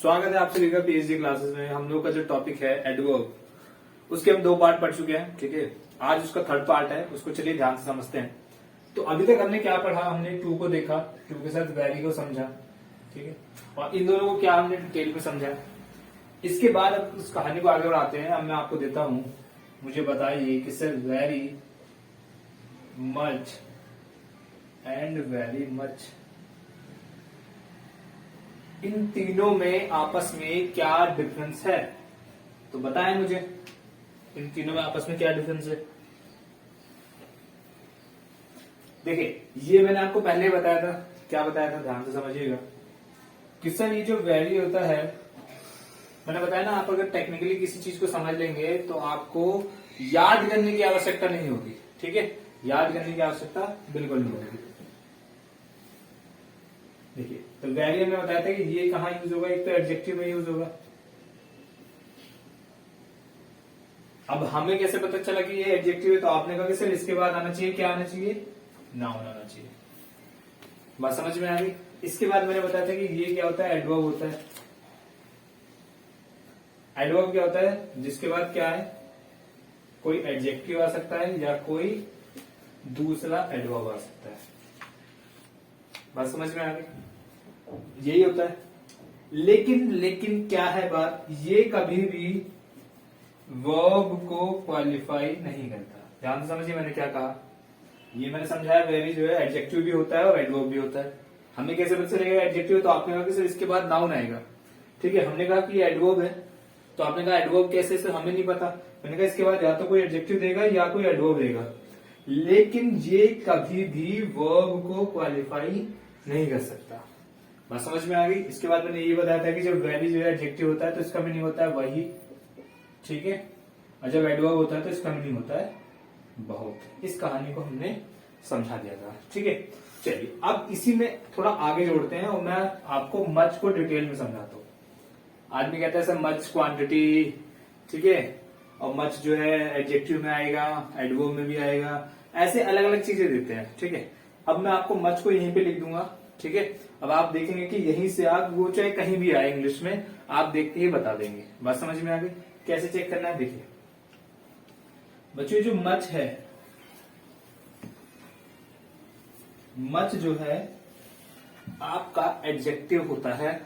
स्वागत है आप सभी का पीएचडी क्लासेस में। हम लोग का जो टॉपिक है एडवर्ब, उसके हम 2 पार्ट पढ़ चुके हैं। ठीक है, आज उसका 3rd पार्ट है, उसको चलिए ध्यान से समझते हैं। तो अभी तक हमने क्या पढ़ा, हमने टू को देखा, टू के साथ वेरी को समझा, ठीक है, और इन दोनों को क्या हमने डिटेल में समझा। इसके बाद अब उस कहानी को आगे बढ़ाते हैं। अब मैं आपको देता हूं, मुझे बताइए कि sir very much and very much, इन तीनों में आपस में क्या डिफरेंस है? तो बताएं मुझे, इन तीनों में आपस में क्या डिफरेंस है। देखिए, ये मैंने आपको पहले बताया था। क्या बताया था, ध्यान से समझिएगा कि सर ये जो वेरी होता है, मैंने बताया ना, आप अगर टेक्निकली किसी चीज को समझ लेंगे तो आपको याद करने की आवश्यकता नहीं होगी। ठीक है, याद करने की आवश्यकता बिल्कुल नहीं होगी। देखिए, तो वेरी हमने बताया था कि ये कहां यूज होगा, एक तो एडजेक्टिव में यूज होगा। अब हमें कैसे पता चला कि ये एडजेक्टिव है? तो आपने कहा कि सर इसके बाद आना चाहिए, क्या आना चाहिए? नाउन आना चाहिए। बात समझ में आ गई। इसके बाद मैंने बताया था कि ये क्या होता है, एडवर्ब होता है। एडवर्ब क्या होता है? जिसके बाद क्या है, कोई एडजेक्टिव आ सकता है या कोई दूसरा एडवर्ब आ सकता है। बात समझ में आ गई, यही होता है। लेकिन क्या है बात, ये कभी भी वर्ब को क्वालिफाई नहीं करता। ध्यान से समझिए मैंने क्या कहा। ये मैंने समझाया, वेरी जो है एडजेक्टिव भी होता है और एडवर्ब भी होता है। हमें कैसे पता चलेगा एडजेक्टिव? तो आपने कहा कि सर इसके बाद नाउन आएगा। ठीक है, हमने कहा कि एडवर्ब है, तो आपने कहा एडवर्ब कैसे? सर हमें नहीं पता। मैंने कहा इसके बाद या तो कोई एडजेक्टिव देगा या कोई एडवर्ब देगा, लेकिन ये कभी भी वर्ब को क्वालिफाई नहीं कर सकता। बात समझ में आ गई। इसके बाद मैंने ये बताया था कि जब वेरी जो है एडजेक्टिव होता है तो इसका मीनिंग होता है वही, ठीक है, और जब एडवर्ब होता है तो इसका मीनिंग होता है बहुत। इस कहानी को हमने समझा दिया था। ठीक है, चलिए अब इसी में थोड़ा आगे जोड़ते हैं और मैं आपको मच को डिटेल में समझाता हूँ। आदमी कहता है सर मच क्वांटिटी, ठीक है, और मच जो है एडजेक्टिव में आएगा, एडवर्ब में भी आएगा, ऐसे अलग अलग चीजें देते हैं। ठीक है, अब मैं आपको मच को यहीं पे लिख दूंगा। ठीक है, अब आप देखेंगे कि यहीं से आप, वो चाहे कहीं भी आए इंग्लिश में, आप देखते ही बता देंगे। बात समझ में आ गई। कैसे चेक करना है, देखिए बच्चों, जो मच है, मच जो है आपका एडजेक्टिव होता है,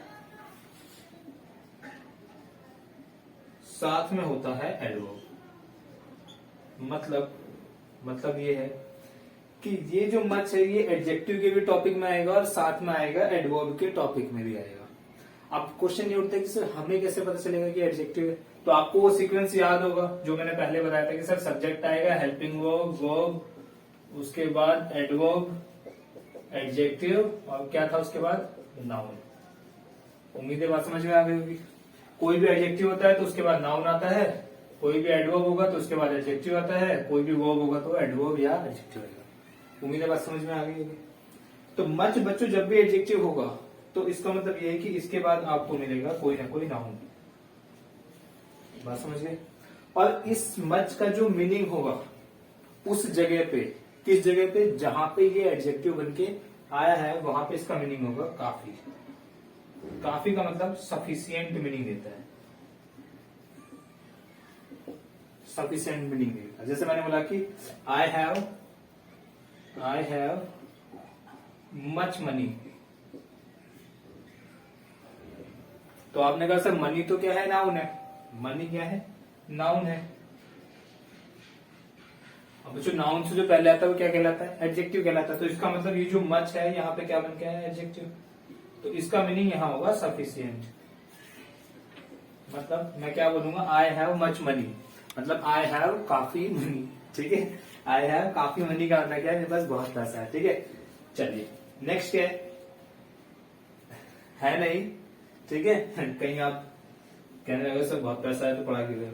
साथ में होता है एडवर्ब। मतलब ये है कि ये जो मच है ये एडजेक्टिव के भी टॉपिक में आएगा और साथ में आएगा एडवर्ब के टॉपिक में भी आएगा। अब क्वेश्चन ये उठता है कि सर हमें कैसे पता चलेगा कि एडजेक्टिव है? तो आपको वो सीक्वेंस याद होगा जो मैंने पहले बताया था कि सर सब्जेक्ट आएगा, हेल्पिंग वर्ब, वर्ब, उसके बाद एडवर्ब, एडजेक्टिव, और क्या था उसके बाद? नाउन। उम्मीद है बात समझ में आ गई होगी। कोई भी एडजेक्टिव होता है तो उसके बाद नाउन आता है, कोई भी एडवर्ब होगा तो उसके बाद एडजेक्टिव आता है, कोई भी वर्ब होगा तो एडवर्ब या एडजेक्टिव आएगा। उम्मीद है बात समझ में आ गई होगी। तो मच बच्चों जब भी एडजेक्टिव होगा तो इसका मतलब ये है कि इसके बाद आपको मिलेगा कोई ना कोई नाउन। बात समझ गए। और इस मच का जो मीनिंग होगा उस जगह पे, किस जगह पे? जहां पे ये एडजेक्टिव बनके आया है वहां पे इसका मीनिंग होगा काफी। काफी का मतलब सफिशिएंट मीनिंग देता है, सफिशिएंट मीनिंग देता है। जैसे मैंने बोला कि आई हैव मच मनी, तो आपने कहा सर मनी तो क्या है? नाउन है। मनी क्या है? नाउन है। अब जो नाउन से जो पहले आता है वो क्या कहलाता है? एडजेक्टिव कहलाता है। तो इसका मतलब ये जो मच है यहाँ पे क्या बन गया है? एडजेक्टिव। तो इसका मीनिंग यहाँ होगा सफिशिएंट। मतलब मैं क्या बोलूंगा, आई हैव मच मनी, मतलब आई हैव काफी मनी। ठीक है, आई हैव काफी मनी का मतलब क्या है? मेरे पास बहुत पैसा है। ठीक है, चलिए नेक्स्ट क्या है नहीं? ठीक है, कहीं आप कहने लगे सर बहुत पैसा है तो पढ़ा क्यों?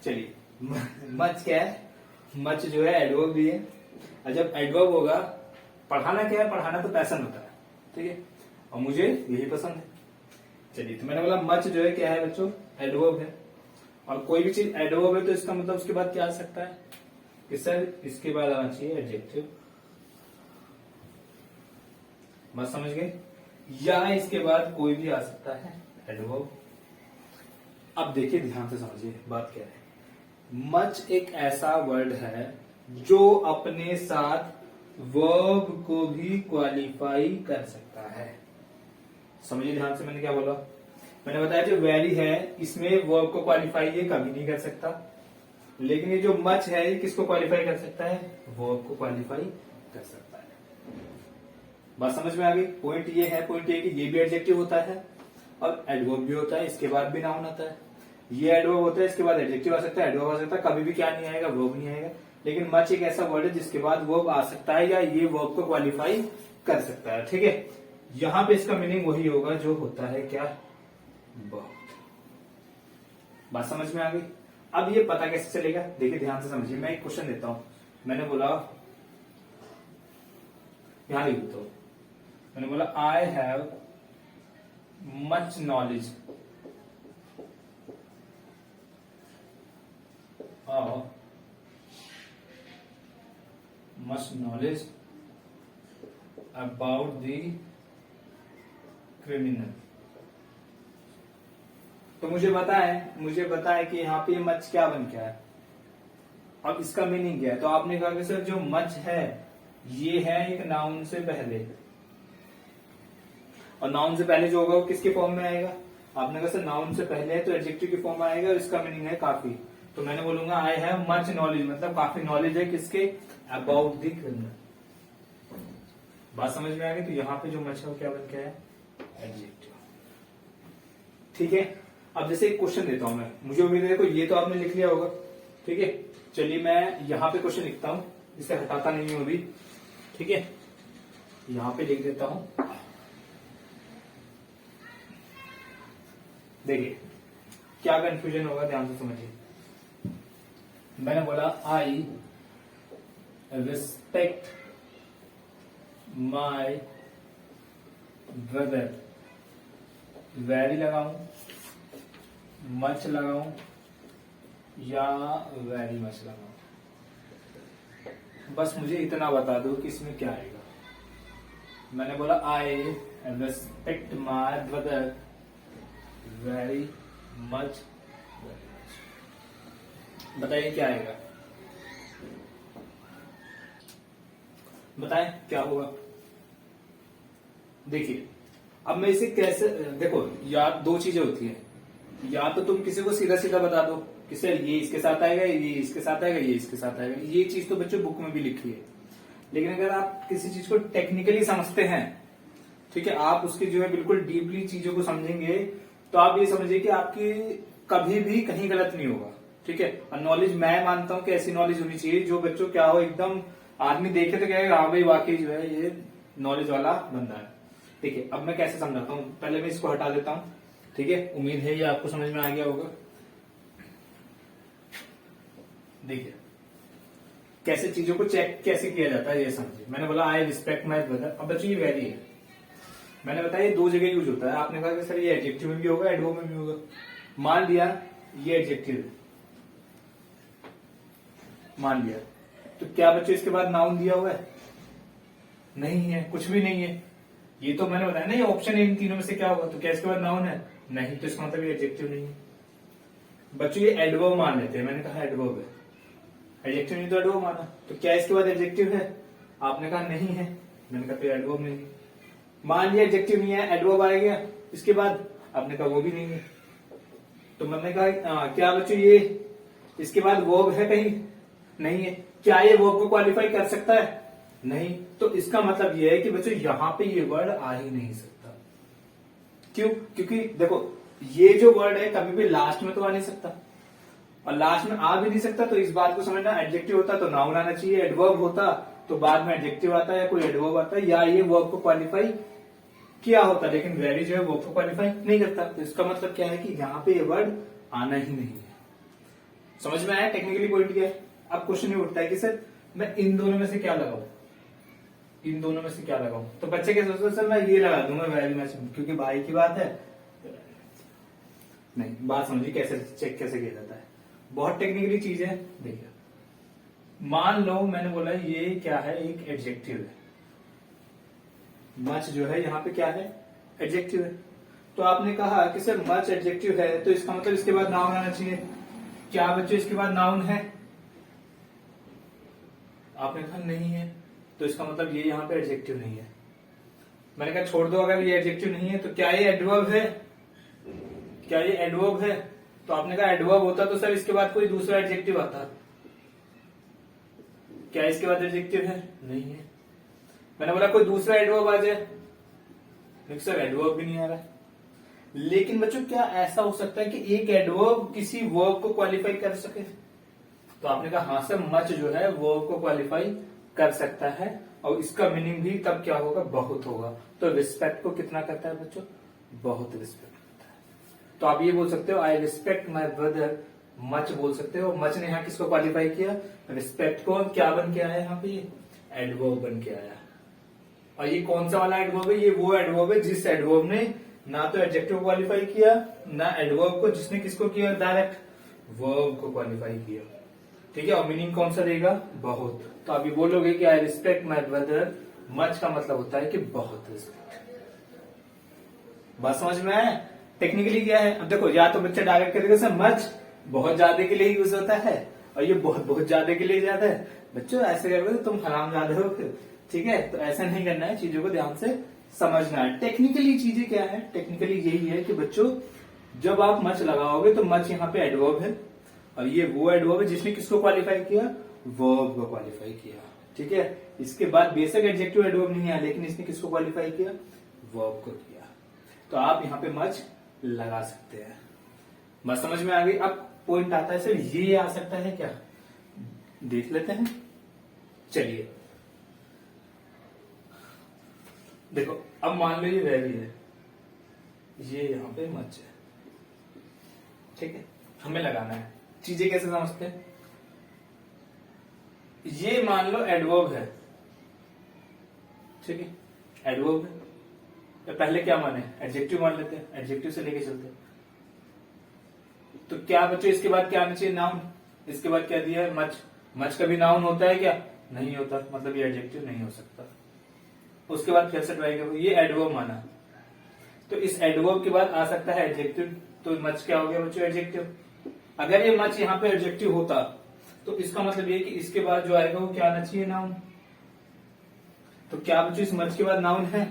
चलिए मच क्या है? मच जो है एडवर्ब भी है, और जब एडवर्ब होगा, पढ़ाना क्या है? पढ़ाना तो पैशन होता है। ठीक है, और मुझे यही पसंद है। चलिए, तो मैंने बोला मच जो है क्या है बच्चों? एडवर्ब है। और कोई भी चीज एडवर्ब है तो इसका मतलब उसके बाद क्या आ सकता है कि सर इसके बाद आना चाहिए एडजेक्टिव। बात समझ गए? या इसके बाद कोई भी आ सकता है एडवर्ब। अब देखिए ध्यान से समझिए बात क्या है। मच एक ऐसा वर्ड है जो अपने साथ वर्ब को भी क्वालिफाई कर सकता है। समझिए ध्यान से, मैंने क्या बोला। मैंने बताया जो वेरी है इसमें वर्ब को क्वालिफाई ये कभी नहीं कर सकता, लेकिन ये जो मच है ये किसको क्वालिफाई कर सकता है, वर्ब को क्वालिफाई कर सकता है। बात समझ में आ गई। पॉइंट ये है, पॉइंट ये कि ये भी एडजेक्टिव होता है और एडवर्ब भी होता है, इसके बाद भी नाउन आता है। ये एडवर्ब होता है, इसके बाद एडजेक्टिव आ सकता है, एडवर्ब आ सकता है, कभी भी क्या नहीं आएगा, वर्ब नहीं आएगा। लेकिन मच एक ऐसा वर्ड है जिसके बाद वर्ब आ सकता है या ये वर्ब को क्वालिफाई कर सकता है। ठीक है, यहां पे इसका मीनिंग वही होगा जो होता है क्या, बहुत। बात समझ में आ गई। अब ये पता कैसे चलेगा, देखिए ध्यान से समझिए। मैं एक क्वेश्चन देता हूं। मैंने बोला, यहां लिख देता हूं, मैंने बोला I have much knowledge about the criminal. तो मुझे बताए कि यहाँ पे मच क्या बन गया है, अब इसका मीनिंग क्या है। तो आपने कहा कि सर जो मच है ये है एक नाउन से पहले, और नाउन से पहले जो होगा वो किसके फॉर्म में आएगा। आपने कहा सर नाउन से पहले है तो एडजेक्टिव की फॉर्म में आएगा और इसका मीनिंग है काफी। तो मैंने बोलूंगा आई हैव मच नॉलेज, मतलब काफी नॉलेज है किसके, अबाउट द क्रिमिनल। बात समझ में आ गई। तो यहाँ पे जो मच है वो क्या बन गया है, एडजेक्टिव। ठीक है, अब जैसे एक क्वेश्चन देता हूं मैं, मुझे उम्मीद है देखो ये तो आपने लिख लिया होगा। ठीक है, चलिए मैं यहाँ पे क्वेश्चन लिखता हूं, इसे हटाता नहीं हूं अभी। ठीक है, यहाँ पे लिख देता हूं। देखिए क्या कंफ्यूजन होगा, ध्यान से समझिए। मैंने बोला I respect my brother, very लगाऊं, मच लगाऊं या वेरी मच लगाऊं, बस मुझे इतना बता दो कि इसमें क्या आएगा। मैंने बोला I respect my brother very much, बताइए क्या आएगा, बताएं क्या होगा। देखिए अब मैं इसे कैसे, देखो या दो चीजें होती है, या तो तुम किसी को सीधा सीधा बता दो कि सर ये इसके साथ आएगा, ये इसके साथ आएगा, ये इसके साथ आएगा। ये चीज तो बच्चों बुक में भी लिखी है। लेकिन अगर आप किसी चीज को टेक्निकली समझते हैं, ठीक है, आप उसकी जो है बिल्कुल डीपली चीजों को समझेंगे, तो आप ये समझिए कि आपकी कभी भी कहीं गलत नहीं होगा। ठीक है, और नॉलेज मैं मानता हूं कि ऐसी नॉलेज होनी चाहिए जो बच्चों क्या हो, एकदम आदमी देखे तो कहेगा हाँ भाई वाकई जो है ये नॉलेज वाला बंदा है। ठीक है, अब मैं कैसे समझाता हूं, पहले मैं इसको हटा देता हूं। ठीक है, उम्मीद है ये आपको समझ में आ गया होगा। देखिए कैसे चीजों को चेक कैसे किया जाता है ये समझिए। मैंने बोला आई रिस्पेक्ट माई ब्रदर, अब बच्चों ये वेरी है, मैंने बताया ये दो जगह यूज होता है। आपने कहा कि सर ये एडजेक्टिव में भी होगा, एडवर्ब में भी होगा। मान लिया ये एडजेक्टिव है, मान लिया, तो क्या बच्चों इसके बाद नाउन दिया हुआ है, नहीं है, कुछ भी नहीं है। ये तो मैंने बताया ना ये ऑप्शन इन तीनों में से क्या होगा, तो क्या इसके बाद नाउन है, नहीं, तो इसका मतलब ये एडजेक्टिव नहीं है। बच्चों ये एडवर्ब मान लेते हैं, मैंने कहा एडवर्ब है, एडजेक्टिव नहीं तो एडवर्ब माना, तो क्या इसके बाद एडजेक्टिव है, आपने कहा नहीं है, मैंने कहा तो एडवर्ब नहीं है। मान लिया एडजेक्टिव नहीं है, एडवर्ब आ गया इसके बाद, आपने कहा वो भी नहीं है, तो मैंने कहा क्या बच्चों ये इसके बाद वर्ब है कहीं, नहीं है, क्या ये वर्ब को क्वालिफाई कर सकता है, नहीं, तो इसका मतलब ये है कि बच्चों यहां पे ये वर्ड आ ही नहीं सकता। क्यों, क्योंकि देखो ये जो वर्ड है कभी भी लास्ट में तो आ नहीं सकता, और लास्ट में आ भी नहीं सकता, तो इस बात को समझना, एडजेक्टिव होता तो नाउन आना चाहिए, एडवर्ब होता तो बाद में एडजेक्टिव आता है या कोई एडवर्ब आता है, या ये वर्ब को क्वालिफाई किया होता, लेकिन वेरी जो है वर्ब को क्वालिफाई नहीं करता। तो इसका मतलब क्या है कि यहाँ पे ये वर्ड आना ही नहीं है। समझ में आया टेक्निकली पॉइंट क्या है। अब क्वेश्चन ये उठता है कि सर मैं इन दोनों में से क्या लगाऊं, इन दोनों में से क्या लगाऊं, तो बच्चे क्या सोचते हैं सर मैं ये लगा दूंगा वेरी मच, क्योंकि भाई की बात है। नहीं, बात समझिए कैसे चेक कैसे किया जाता है, बहुत टेक्निकली चीज है। देखिए मान लो मैंने बोला ये क्या है, एक एडजेक्टिव है, मच जो है यहाँ पे क्या है, एडजेक्टिव है। तो आपने कहा कि सर मच एडजेक्टिव है तो इसका मतलब इसके बाद नाउन आना चाहिए। क्या बच्चों इसके बाद नाउन है? आपने कहा नहीं है, तो इसका मतलब ये यहाँ पे एडजेक्टिव नहीं है। मैंने कहा छोड़ दो, अगर ये एडजेक्टिव नहीं है तो क्या ये एडवर्ब है? क्या ये एडवर्ब है? तो आपने कहा एडवर्ब होता तो सर इसके बाद कोई दूसरा एडजेक्टिव आता। क्या इसके बाद एडजेक्टिव है? नहीं है। मैंने बोला कोई दूसरा एडवर्ब आ जाए, लेकिन सर एडवर्ब भी नहीं आ रहा है। लेकिन बच्चों क्या ऐसा हो सकता है कि एक एडवर्ब किसी वर्ब को क्वालिफाई कर सके? तो आपने कहा हाँ सर मच जो है वर्ब को क्वालिफाई कर सकता है, और इसका मीनिंग भी तब क्या होगा? बहुत होगा। तो रिस्पेक्ट को कितना करता है बच्चों? बहुत रिस्पेक्ट करता है। तो आप ये बोल सकते हो I respect my brother much बोल सकते हो। मच ने यहाँ किसको क्वालिफाई किया? रिस्पेक्ट को। क्या बन के आया यहाँ पे? ये एडवर्ब बन के आया। और ये कौन सा वाला एडवर्ब है? ये वो एडवर्ब है जिस एडवर्ब ने ना तो एडजेक्टिव क्वालिफाई किया, ना एडवर्ब को, जिसने किसको किया? डायरेक्ट वर्ब को क्वालिफाई किया। ठीक है, और मीनिंग कौन सा देगा? बहुत। तो आप ये बोलोगे कि I respect my brother much का मतलब होता है कि बहुत रिस्पेक्ट। बात समझ में आया? टेक्निकली क्या है? अब देखो, या तो बच्चा डायरेक्ट करेगा सर मच बहुत ज्यादा के लिए यूज होता है, और ये बहुत बहुत ज्यादा के लिए ज्यादा है। बच्चों ऐसे करोगे तो तुम हराम ज्यादा हो फिर। ठीक है, तो ऐसा नहीं करना है, चीजों को ध्यान से समझना है। टेक्निकली चीजें क्या है? टेक्निकली यही है कि बच्चों जब आप मच लगाओगे तो मच यहाँ पे एडवर्ब है, और ये वो एडवर्ब है जिसने किसको क्वालिफाई किया? वर्ब को क्वालिफाई किया। ठीक है, इसके बाद बेसिक एडजेक्टिव एडवर्ब नहीं है, लेकिन इसने किसको क्वालिफाई किया? वर्ब को किया। तो आप यहाँ पे मच लगा सकते हैं। बस समझ में आ गई? अब पॉइंट आता है सर ये आ सकता है क्या? देख लेते हैं। चलिए देखो, अब मान लो ये वेरी है, ये यहाँ पे मच है। ठीक है, हमें लगाना है। चीजें कैसे समझते हैं? ये मान लो एडवर्ब है। ठीक है, एडवर्ब है तो पहले क्या माने? एडजेक्टिव मान लेते हैं, एडजेक्टिव से लेके चलते हैं। तो क्या बच्चों इसके बाद क्या आना चाहिए? नाउन। इसके बाद क्या दिया है? मच। मच कभी नाउन होता है क्या? नहीं होता, मतलब ये एडजेक्टिव नहीं हो सकता। उसके बाद कैसे ट्राई करो? ये एडवर्ब माना, तो इस एडवर्ब के बाद आ सकता है एडजेक्टिव। तो मच क्या हो गया बच्चों? एडजेक्टिव। अगर ये मच यहाँ पे एडजेक्टिव होता तो इसका मतलब ये कि इसके बाद जो आएगा वो क्या आना चाहिए? नाउन। तो क्या बच्चों इस मच के बाद नाउन है?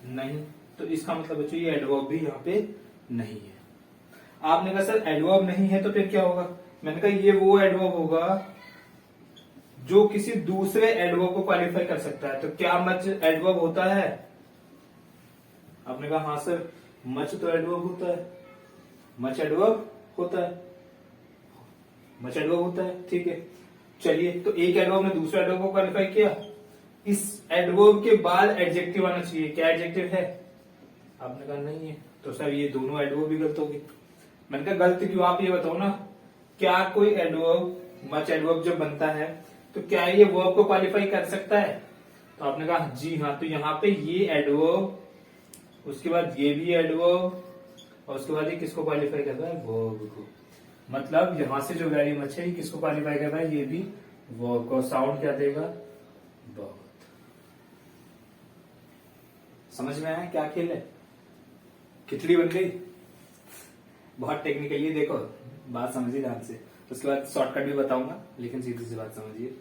नहीं। तो इसका मतलब बच्चों ये एडवर्ब भी यहाँ पे नहीं है। आपने कहा सर एडवर्ब नहीं है तो फिर क्या होगा? मैंने कहा ये वो एडवर्ब होगा जो किसी दूसरे एडवर्ब को क्वालिफाई कर सकता है। तो क्या मच एडवर्ब होता है? आपने कहा हाँ सर मच तो एडवर्ब होता है। मच एडवर्ब होता है, मच एडवर्ब होता है। ठीक है, चलिए, तो एक एडवर्ब ने दूसरे एडवर्ब को क्वालिफाई किया, इस एडवर्ब के बाद एडजेक्टिव आना चाहिए। क्या एडजेक्टिव है? आपने कहा नहीं है, तो सर ये दोनों एडवर्ब भी गलत होगी। मैंने कहा गलत क्यों? आप ये बताओ ना, क्या कोई एडवर्ब मच एडवर्ब जब बनता है तो क्या ये वर्ब को क्वालिफाई कर सकता है? तो आपने कहा जी हाँ। तो यहाँ पे ये एडवर्ब, उसके बाद ये भी एडवर्ब, और उसके बाद ये किसको क्वालिफाई कर रहा है? वर्ब को। मतलब यहां से जो वेरी मच है ये किसको क्वालिफाई कर रहा है? ये भी वर्ब को। साउंड क्या देगा? बहुत। समझ में आया क्या खेल है? खिचड़ी बन गई। बहुत टेक्निकल। ये देखो, बात समझिए ध्यान से, उसके बाद शॉर्टकट भी बताऊंगा, लेकिन सीधी सी बात समझिए।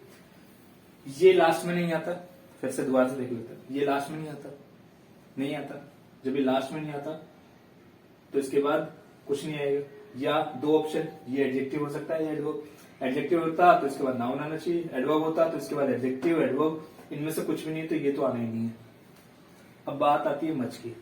ये लास्ट में नहीं आता, फिर से दोबारा से देख लेते हैं। ये लास्ट में नहीं आता, नहीं आता। जब ये लास्ट में नहीं आता तो इसके बाद कुछ नहीं आएगा। या दो ऑप्शन, ये एडजेक्टिव हो सकता है या एडवर्ब। एडजेक्टिव होता तो इसके बाद नाउन आना चाहिए, एडवर्ब होता तो इसके बाद एडजेक्टिव एडवर्ब, इनमें से कुछ भी नहीं, तो ये तो आना ही नहीं है। अब बात आती है मच की।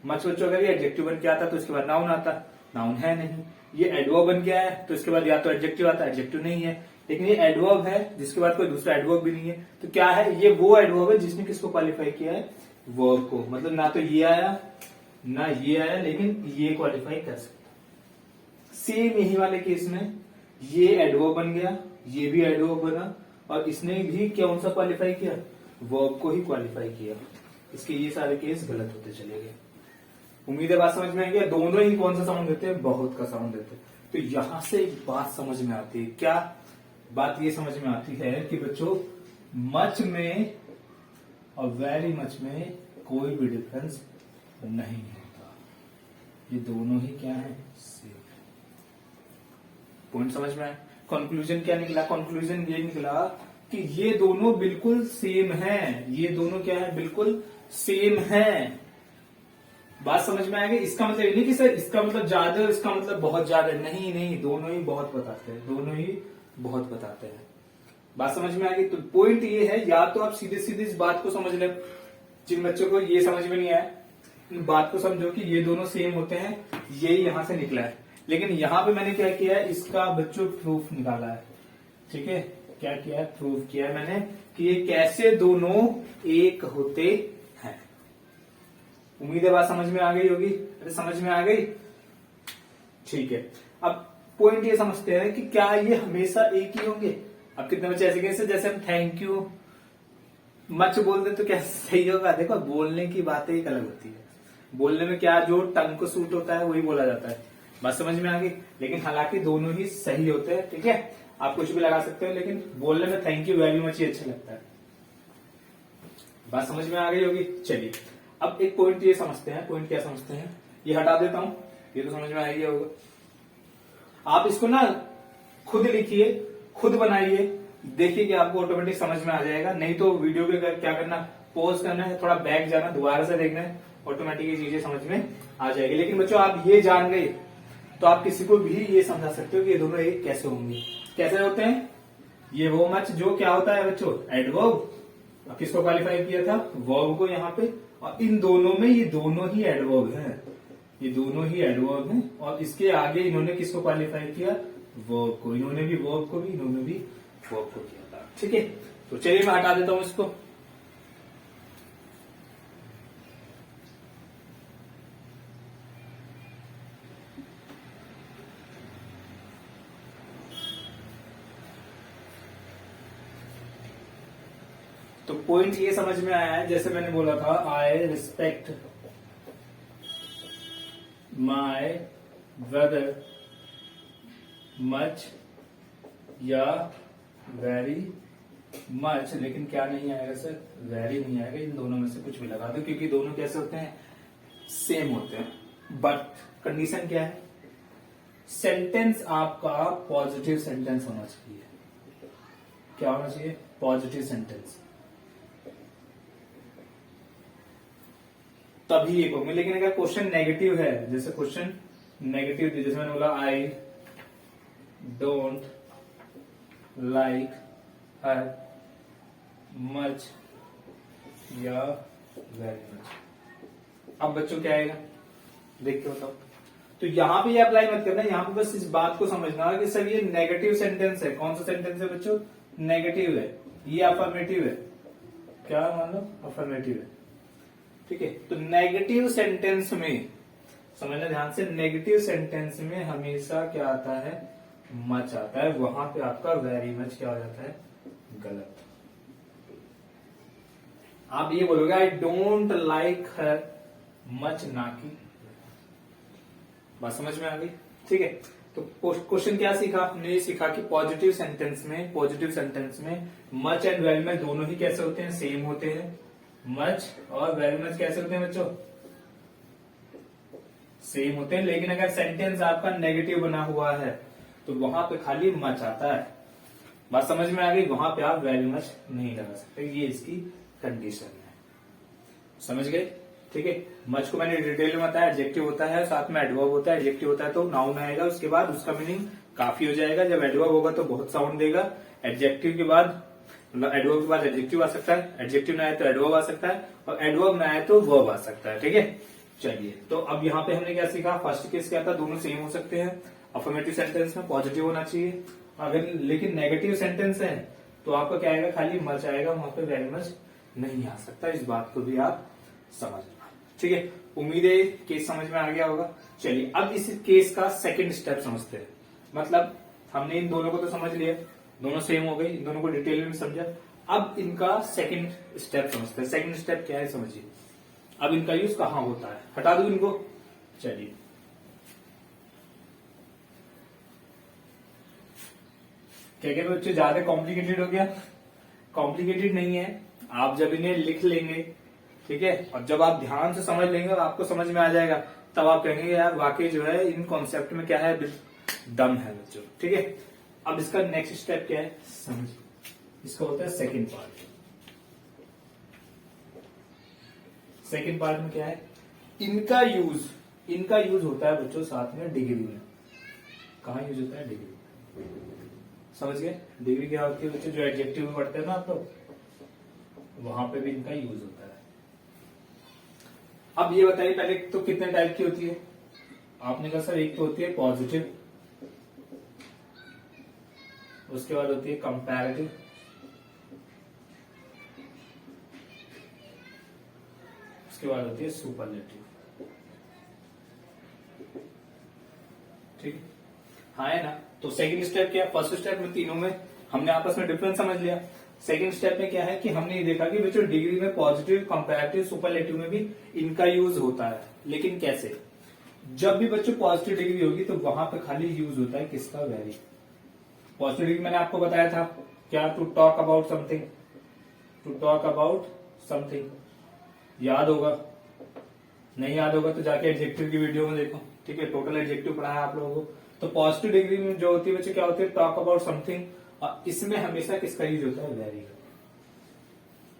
मच बच्चों अगर ये एडजेक्टिव बन के आता तो इसके बाद नाउन आता, नाउन है नहीं। ये एडवर्ब बन के आया तो इसके बाद या तो एडजेक्टिव आता, एडजेक्टिव नहीं है। लेकिन ये एडवर्ब है जिसके बाद कोई दूसरा एडवर्ब भी नहीं है, तो क्या है? ये वो एडवर्ब है जिसने किसको क्वालिफाई किया है? वर्ब को। मतलब ना तो ये आया ना ये आया, लेकिन ये क्वालिफाई कर सकता। सेम यही वाले केस में ये एडवर्ब बन गया, ये भी एडवर्ब बना, और इसने भी कौन सा क्वालिफाई किया? वर्ब को ही क्वालिफाई किया। इसके ये सारे केस गलत होते चले गए। उम्मीद है बात समझ में आई गया। दोनों ही कौन सा साउंड देते हैं? बहुत का साउंड देते हैं। तो यहां से एक बात समझ में आती है। क्या बात? ये समझ में आती है कि बच्चों मच में और वेरी मच में कोई भी डिफरेंस नहीं होता। ये दोनों ही क्या है, सेम। पॉइंट समझ में आया। कंक्लूजन क्या निकला, कंक्लूजन ये निकला कि ये दोनों बिल्कुल सेम है, ये दोनों क्या है, बिल्कुल सेम है। बात समझ में आ गई। इसका मतलब ये नहीं कि सर इसका मतलब ज्यादा और इसका मतलब बहुत ज्यादा, नहीं नहीं, दोनों ही बहुत बताते हैं, दोनों ही बहुत बताते हैं। बात समझ में आ गई। तो पॉइंट ये है, या तो आप सीधे सीधे इस बात को समझ ले, जिन बच्चों को ये समझ में नहीं आया इन बात को समझो कि ये दोनों सेम होते हैं, यही यहां से निकला है। लेकिन यहां पे मैंने क्या किया है, इसका बच्चों प्रूफ निकाला है। ठीक है, क्या किया है, प्रूफ किया है मैंने कि ये कैसे दोनों एक होते हैं। उम्मीद है बात समझ में आ गई होगी। अरे समझ में आ गई, ठीक है। अब पॉइंट ये समझते हैं कि क्या ये हमेशा एक ही होंगे। अब कितने बच्चे ऐसे कैसे, जैसे हम थैंक यू मच बोल दे तो क्या सही होगा। देखो बोलने की बातें एक अलग होती है, बोलने में क्या जो टंग को सूट होता है वही बोला जाता है। बात समझ में आ गई। लेकिन हालांकि दोनों ही सही होते हैं। ठीक है, आप कुछ भी लगा सकते हो, लेकिन बोलने में थैंक यू वेरी मच ही अच्छा लगता है। बात समझ में आ गई होगी। चलिए अब एक पॉइंट ये समझते हैं। पॉइंट क्या समझते हैं, ये हटा देता हूं, ये तो समझ में आ गया होगा। आप इसको ना खुद लिखिए, खुद बनाइए, देखिए कि आपको ऑटोमेटिक समझ में आ जाएगा। नहीं तो वीडियो के क्या करना, पॉज करना है, थोड़ा बैक जाना, दोबारा से देखना है, ऑटोमेटिक ये चीजें समझ में आ जाएगी। लेकिन बच्चों आप ये जान गए तो आप किसी को भी ये समझा सकते हो कि ये दोनों एक कैसे होंगे। कैसे होते हैं, ये वो मच जो क्या होता है बच्चों, एडवर्ब। किसको क्वालिफाई किया था, वर्ब को यहाँ पे। और इन दोनों में ये दोनों ही एडवर्ब हैं, ये दोनों ही एडवर्ब हैं। और इसके आगे इन्होंने किसको क्वालिफाई किया, वर्ब को। इन्होंने भी वर्ब को भी, इन्होंने भी वर्ब को किया था। ठीक है, तो चलिए मैं हटा देता हूं इसको। तो पॉइंट ये समझ में आया है, जैसे मैंने बोला था, I respect my brother much या वेरी मच। लेकिन क्या नहीं आएगा सर, वेरी नहीं आएगा। इन दोनों में से कुछ भी लगा दो, क्योंकि दोनों कैसे होते हैं, सेम होते हैं। बट कंडीशन क्या है, सेंटेंस आपका पॉजिटिव सेंटेंस होना चाहिए। क्या होना चाहिए, पॉजिटिव सेंटेंस, तभी एक होंगे। लेकिन अगर क्वेश्चन नेगेटिव है, जैसे क्वेश्चन नेगेटिव, जैसे मैंने बोला I don't like her much या वेरी मच। अब बच्चों क्या आएगा, देख के बताओ। तो यहां पे ये अप्लाई मत करना, यहां पे बस इस बात को समझना कि सर ये नेगेटिव सेंटेंस है। कौन सा सेंटेंस है बच्चों, नेगेटिव है। ये अफर्मेटिव है, क्या मान लो, अफर्मेटिव है। ठीक है, तो नेगेटिव सेंटेंस में समझना ध्यान से, नेगेटिव सेंटेंस में हमेशा क्या आता है, मच आता है। वहां पे आपका वेरी मच क्या हो जाता है, गलत। आप ये बोलोगे I don't like her much, ना की। बात समझ में आ गई। ठीक है, तो क्वेश्चन क्या सीखा हमने, ये सीखा कि पॉजिटिव सेंटेंस में मच एंड वेरी मच दोनों ही कैसे होते हैं, सेम होते हैं। मच और वेरी मच कैसे होते हैं बच्चों, सेम होते हैं। लेकिन अगर सेंटेंस आपका नेगेटिव बना हुआ है तो वहां पे खाली मच आता है। बात समझ में आ गई, वहां पे आप वेरी मच नहीं लगा सकते, ये इसकी कंडीशन है। समझ गए। ठीक है, मच को मैंने डिटेल में बताया, एडजेक्टिव होता है, साथ में एडवर्ब होता है। एडजेक्टिव होता है तो नाउन आएगा, उसके बाद उसका मीनिंग काफी हो जाएगा। जब एडवर्ब होगा तो बहुत साउंड देगा। एडजेक्टिव के बाद, मतलब एडवर्ब के बाद एडजेक्टिव आ सकता है, एडजेक्टिव ना आए तो एडवर्ब आ सकता है, और एडवर्ब ना आए तो वर्ब आ सकता है। ठीक है, चलिए तो अब यहाँ पे हमने क्या सीखा, फर्स्ट केस क्या था, दोनों सेम हो सकते हैं। अफर्मेटिव सेंटेंस में पॉजिटिव होना चाहिए। अगर लेकिन नेगेटिव सेंटेंस है तो आपका क्या आएगा, खाली मच आएगा, वहां पे वेरी मच नहीं आ सकता। इस बात को भी आप समझना। ठीक है, उम्मीद है केस समझ में आ गया होगा। चलिए अब इस केस का सेकंड स्टेप समझते हैं। मतलब हमने इन दोनों को तो समझ लिया, दोनों सेम हो गए, इन दोनों को डिटेल में समझा। अब इनका सेकंड स्टेप समझते हैं। सेकंड स्टेप क्या है समझिए। अब इनका यूज कहां होता है, हटा दो इनको। चलिए क्या कहते बच्चे, ज्यादा कॉम्प्लिकेटेड हो गया? कॉम्प्लिकेटेड नहीं है, आप जब इन्हें लिख लेंगे, ठीक है, और जब आप ध्यान से समझ लेंगे और आपको समझ में आ जाएगा, तब आप कहेंगे यार वाकई जो है इन कॉन्सेप्ट में क्या है, दम है बच्चों। ठीक है, अब इसका नेक्स्ट स्टेप क्या है, समझ, इसका होता है सेकंड पार्ट। सेकंड पार्ट में क्या है, इनका यूज होता है बच्चों साथ में डिग्री में। कहाँ यूज होता है, डिग्री। समझ गए, डिग्री क्या होती है बच्चों, जो एडजेक्टिव में पढ़ते हैं ना आप लोग, वहां पे भी इनका यूज होता है। अब ये बताइए पहले तो कितने टाइप की होती है। आपने कहा सर एक तो होती है पॉजिटिव, उसके बाद होती है कंपैरेटिव, उसके बाद होती है सुपरलेटिव। ठीक है, हाँ है ना। तो सेकंड स्टेप क्या है, फर्स्ट स्टेप में तीनों में हमने आपस में डिफरेंस समझ लिया। सेकंड स्टेप में क्या है कि हमने ये देखा कि बच्चों डिग्री में पॉजिटिव, कंपैरेटिव, सुपरलेटिव में भी इनका यूज होता है। लेकिन कैसे, जब भी बच्चों पॉजिटिव डिग्री होगी तो वहां पे खाली यूज होता है किसका, वेरी। पॉजिटिव डिग्री मैंने आपको बताया था क्या, to talk about something, to talk about something, याद होगा, नहीं याद होगा तो जाके एडजेक्टिव की वीडियो में देखो। ठीक है, टोटल एडजेक्टिव पढ़ाया आप लोगों को। तो पॉजिटिव डिग्री में जो होती है बच्चे क्या होती है, टॉक अबाउट समथिंग, और इसमें हमेशा किसका यूज होता है, वेरी का।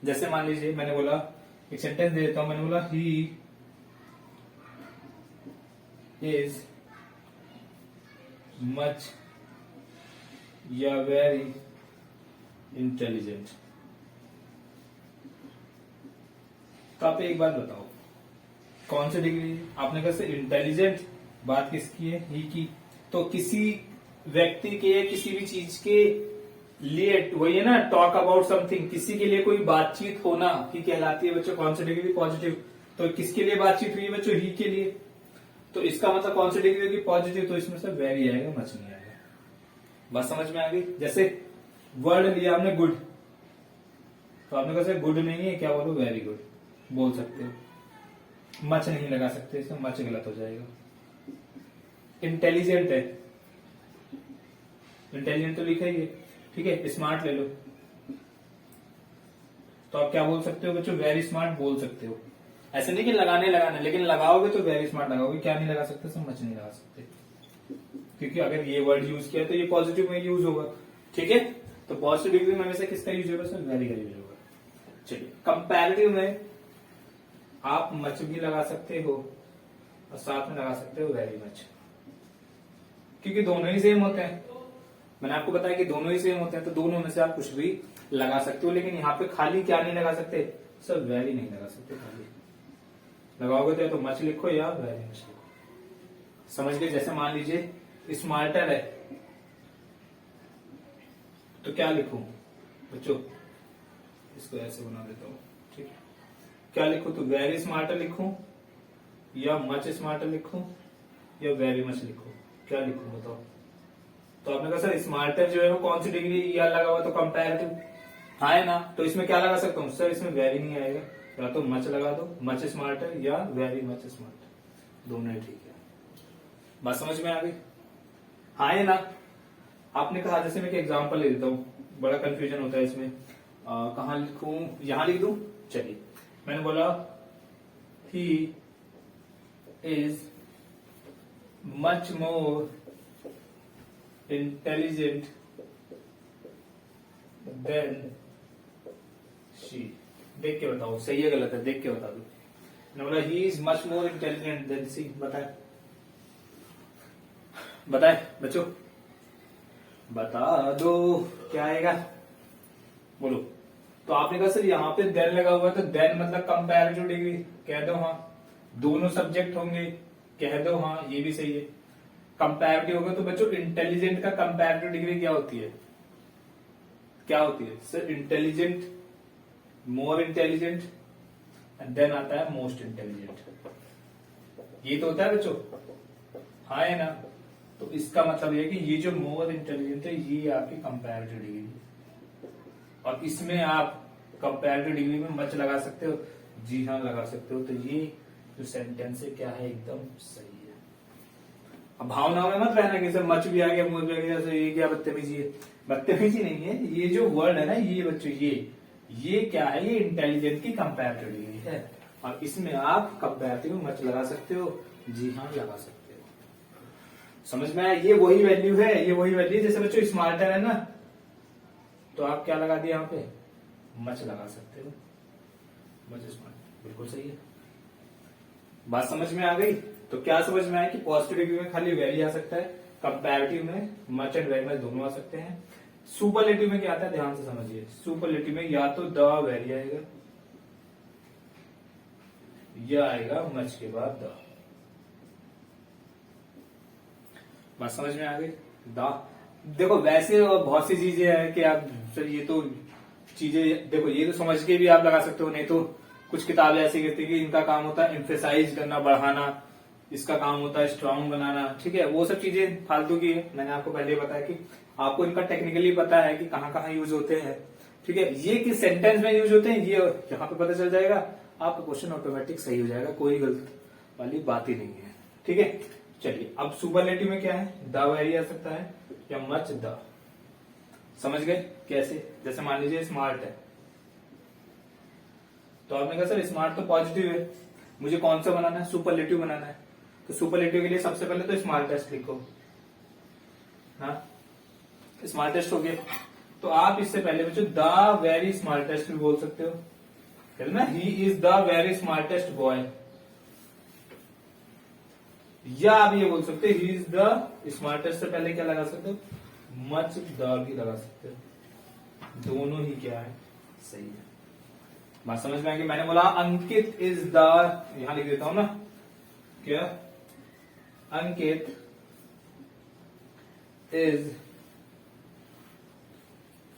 जैसे मान लीजिए मैंने बोला, एक सेंटेंस दे देता हूं, मैंने बोला ही इज मच या वेरी इंटेलिजेंट। तो आप एक बात बताओ कौन सी डिग्री, आपने कहा इंटेलिजेंट, बात किसकी है, ही की। तो किसी व्यक्ति के या किसी भी चीज के लिए वही है ना, टॉक अबाउट समथिंग, किसी के लिए कोई बातचीत होना ही कहलाती है बच्चों कौन सी डिग्री, पॉजिटिव। तो किसके लिए बातचीत हुई है बच्चों, ही के लिए। तो इसका मतलब कौन सी डिग्री होगी, पॉजिटिव। तो इसमें से वेरी आएगा, मच नहीं आएगा। बात समझ में आ गई। जैसे वर्ड लिया आपने गुड, तो आपने कहा गुड नहीं है, क्या बोलो, वेरी गुड बोल सकते हो, मच नहीं लगा सकते, इसमें मच गलत हो जाएगा। इंटेलिजेंट है, इंटेलिजेंट तो लिखा ही है। ठीक है, स्मार्ट ले लो, तो आप क्या बोल सकते हो बच्चों, वेरी स्मार्ट बोल सकते हो। ऐसे नहीं कि लगाने, लेकिन लगाओगे तो वेरी स्मार्ट लगाओगे, क्या नहीं लगा सकते, सब मच नहीं लगा सकते, क्योंकि अगर ये वर्ड यूज किया तो ये पॉजिटिव में यूज होगा। ठीक है, तो पॉजिटिव डिग्री में हमेशा किसका यूज होगा, सर वेरी का यूज होगा। चलिए, कंपैरेटिव में आप मच भी लगा सकते हो और साथ में लगा सकते हो वेरी मच, क्योंकि दोनों ही सेम होते हैं। मैंने आपको बताया कि दोनों ही सेम होते हैं, तो दोनों में से आप कुछ भी लगा सकते हो। लेकिन यहाँ पे खाली क्या नहीं लगा सकते, सर वेरी नहीं लगा सकते। खाली लगाओगे तो मच लिखो या वेरी मच लिखो। समझ गए। जैसे मान लीजिए स्मार्टर है, तो क्या लिखूं बच्चों, इसको ऐसे बना देता हूं। ठीक है, क्या लिखूं, तो वेरी स्मार्टर लिखूं या मच स्मार्टर लिखूं या वेरी मच लिखूं, क्या लिखूं बताओ। तो आपने कहा सर स्मार्टर जो है वो कौन सी डिग्री, या लगा हुआ तो कंपैरेटिव, हाँ है ना। तो इसमें क्या लगा सकता हूँ सर, इसमें वेरी नहीं आएगा, या तो मच लगा दो, मच स्मार्टर, या वेरी मच स्मार्टर, दोनों ही ठीक है। बात समझ में आ गई, हाँ है ना। आपने कहा, जैसे मैं एक एग्जांपल ले देता हूँ, बड़ा कंफ्यूजन होता है इसमें, कहाँ लिखूं, यहां लिख दूं। चलिए, मैंने बोला he is much more intelligent then she. देख के बताओ सही है गलत है, देख के बता दो। मैंने बोला he is much more intelligent than C, बताए बच्चों, बता दो क्या आएगा, बोलो। तो आपने कहा सर यहाँ पे देन लगा हुआ है, तो देन मतलब कंपैरेटिव डिग्री, कह दो हाँ। दोनों सब्जेक्ट होंगे, कह दो हाँ, ये भी सही है। कंपैरेटिव होगा तो बच्चों इंटेलिजेंट का कंपैरेटिव डिग्री क्या होती है, क्या होती है sir, intelligent, more intelligent, and then आता है मोस्ट इंटेलिजेंट। ये तो होता है बच्चों, हाँ है ना। तो इसका मतलब ये कि ये जो मोर इंटेलिजेंट है ये आपकी कंपैरेटिव डिग्री है, और इसमें आप कंपैरेटिव डिग्री में मच लगा सकते हो, जी हाँ लगा सकते हो। तो ये जो सेंटेंस है क्या है, एकदम सही है। अब भावनाओं में मत रहना कि सर मच भी आ गया, मोर भी आ गया, ये क्या बदतमीजी है। बदतमीजी नहीं है, ये जो वर्ड है ना ये बच्चों, ये क्या है, ये इंटेलिजेंट की कंपैरेटिव डिग्री है, और इसमें आप कंपैरेटिव में मच लगा सकते हो, जी हाँ लगा सकते हो। समझ में आया? ये वही वैल्यू है, ये वही वैल्यू जैसे बच्चों स्मार्टर है ना, तो आप क्या लगा दिए यहाँ पे, मच लगा सकते हो, मच स्मार्ट, बिल्कुल सही है। बात समझ में आ गई? तो क्या समझ में आया कि पॉजिटिव में खाली वेरी आ सकता है, कंपैरेटिव में मच एंड वेरी मच दोनों आ सकते हैं। सुपरलेटिव में क्या आता है, ध्यान से समझिए। सुपरलेटिव में या तो द वेरी आएगा या आएगा मच के बाद द। बात समझ में आ गई? देखो वैसे बहुत सी चीजें हैं कि आप ये तो चीजें देखो, ये तो समझ के भी आप लगा सकते हो, नहीं तो कुछ किताबें ऐसी कहती है कि इनका काम होता है एम्फेसाइज करना, बढ़ाना, इसका काम होता है स्ट्रांग बनाना, ठीक है। वो सब चीजें फालतू की है। मैंने आपको पहले बताया कि आपको इनका टेक्निकली पता है कि कहाँ कहाँ यूज होते हैं, ठीक है। ये किस सेंटेंस में यूज होते हैं ये यहाँ पे पता चल जाएगा, आपका क्वेश्चन ऑटोमेटिक सही हो जाएगा, कोई गलत वाली बात ही नहीं है, ठीक है। चलिए अब सुपरलेटिव में क्या है, द वेरी आ सकता है या मच द। समझ गए कैसे? जैसे मान लीजिए स्मार्ट है, तो आपने कहा सर स्मार्ट तो पॉजिटिव है, मुझे कौन सा बनाना है, सुपरलेटिव बनाना है। तो सुपरलेटिव के लिए सबसे पहले तो स्मार्टेस्ट लिखो, हाँ स्मार्टेस्ट हो गया। तो आप इससे पहले बच्चों द वेरी स्मार्टेस्ट भी बोल सकते हो, है ना, he is the very smartest boy. या आप ये बोल सकते हो ही इज द स्मार्टेस्ट, से पहले क्या लगा सकते हो, मच द भी लगा सकते हो। दोनों ही क्या है, सही है। बात समझ में आएगी? मैंने बोला अंकित इज द, यहां लिख देता हूं ना, क्या Ankit is